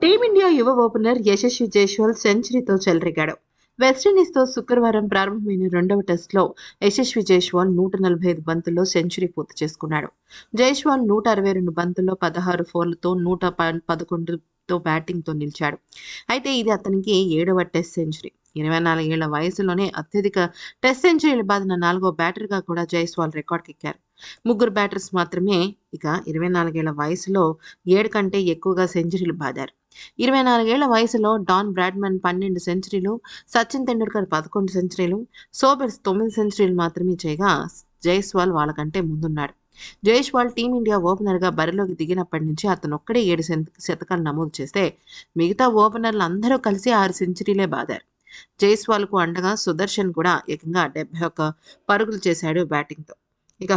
Team India యువ opener Yashasvi Jaiswal సెంచరీతో చెలరేగాడు. వెస్టిండీస్తో శుక్రవారం ప్రారంభమైన రెండవ టెస్టులో యశస్వి జైస్వాల్ 145 బంతుల్లో సెంచరీ పూర్తి చేసుకున్నాడు. జైస్వాల్ 162 బంతుల్లో 16 ఫోర్లతో 111తో బ్యాటింగ్తో నిలిచాడు. అయితే ఇది అతనికి 7వ టెస్ట్ సెంచరీ. 24 ఏళ్ల వయసులోనే అత్యధిక టెస్ట్ సెంచరీలు బాదిన 4వ బ్యాటర్గా కూడా జైస్వాల్ రికార్డుకెక్కారు. ముగ్గురు బ్యాటర్స్ మాత్రమే 24 ఏళ్ల వయసులో 7 కంటే ఎక్కువగా సెంచరీలు బాదారు. 24 ఏళ్ల వయసులో డాన్ బ్రాడ్మన్ 12 సెంచరీలు, సచిన్ తెండూల్కర్ 11 సెంచరీలు, సోబెర్స్ 9 సెంచరీలు మాత్రమే చేయగా జైస్వాల్ వాళ్ళకంటే ముందున్నాడు. జైస్వాల్ టీమిండియా ఓపెనర్గా బరిలోకి దిగినప్పటి నుంచి అతనొక్కడే 7 శతకాలు నమోదు చేస్తే మిగతా ఓపెనర్లు అందరూ కలిసి 6 సెంచరీలే బాదారు. జైస్వాల్కు అండగా సుదర్శన్ కూడా ఏకంగా 71 పరుగులు చేశాడు బ్యాటింగ్తో.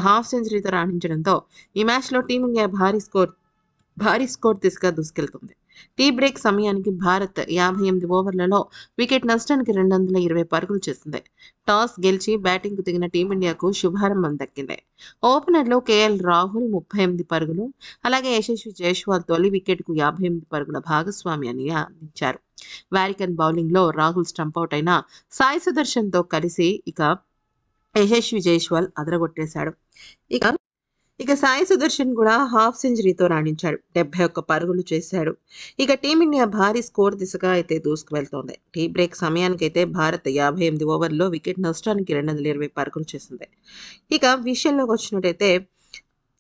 హాఫ్ సెంచరీతో రాణించడంతో ఈ మ్యాచ్లో టీమిండియా భారీ స్కోర్ దిశగా దూసుకెళ్తుంది. టీ బ్రేక్ సమయానికి భారత్ 58 ఓవర్లలో వికెట్ నష్టానికి 220 పరుగులు చేసింది. టాస్ గెలిచి బ్యాటింగ్కు దిగిన టీమిండియాకు శుభారంభం దక్కింది. ఓపెనర్లు కేఎల్ రాహుల్ 38 పరుగులు, అలాగే యశస్వి జైస్వాల్ తొలి వికెట్కు 58 పరుగుల భాగస్వామ్యాన్ని అందించారు. వారికన్ బౌలింగ్లో రాహుల్ స్టంపౌట్ అయిన సాయి సుదర్శన్తో కలిసి యశస్వి జైస్వాల్ అదరగొట్టేశాడు. సాయి సుదర్శన్ కూడా హాఫ్ సెంచరీతో రాణించాడు. 71 పరుగులు చేశాడు. టీమిండియా భారీ స్కోర్ దిశగా అయితే దూసుకువెళ్తోంది. టీ బ్రేక్ సమయానికైతే భారత్ 58 ఓవర్లలో వికెట్ నష్టానికి 220 పరుగులు చేసింది. విషయంలోకి వచ్చినట్టయితే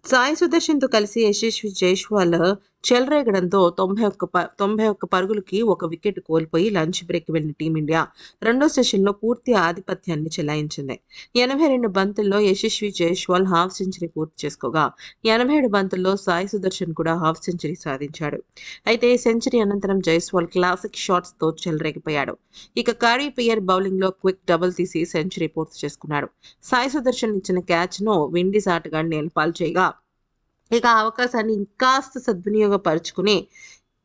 సాయి సుదర్శన్తో కలిసి యశస్వి జైస్వాల్ చెలరేగడంతో 91 పరుగులకి ఒక వికెట్ కోల్పోయి లంచ్ బ్రేక్ వెళ్లిన టీమిండియా రెండో సెషన్లో పూర్తి ఆధిపత్యాన్ని చెలాయించింది. 82 బంతుల్లో యశస్వి జైస్వాల్ హాఫ్ సెంచరీ పూర్తి చేసుకోగా 87 బంతుల్లో సాయి సుదర్శన్ కూడా హాఫ్ సెంచరీ సాధించాడు. అయితే సెంచరీ అనంతరం జైస్వాల్ క్లాసిక్ షాట్స్తో చెలరేగిపోయాడు. కారీ పియర్ బౌలింగ్లో క్విక్ డబుల్ తీసి సెంచరీ పూర్తి చేసుకున్నాడు. సాయి సుదర్శన్ ఇచ్చిన క్యాచ్ను విండీస్ ఆటగాడు నేలపాలు చేయగా అవకాశాన్ని ఇంకాస్త సద్వినియోగపరుచుకుని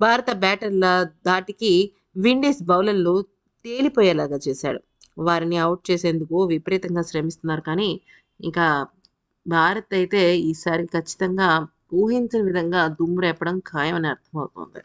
భారత బ్యాటర్ల దాటికి విండీస్ బౌలర్లు తేలిపోయేలాగా చేశాడు. వారిని అవుట్ చేసేందుకు విపరీతంగా శ్రమిస్తున్నారు. కానీ భారత్ అయితే ఈసారి ఖచ్చితంగా ఊహించని విధంగా దుమ్ము రేపడం ఖాయమని అర్థమవుతోంది.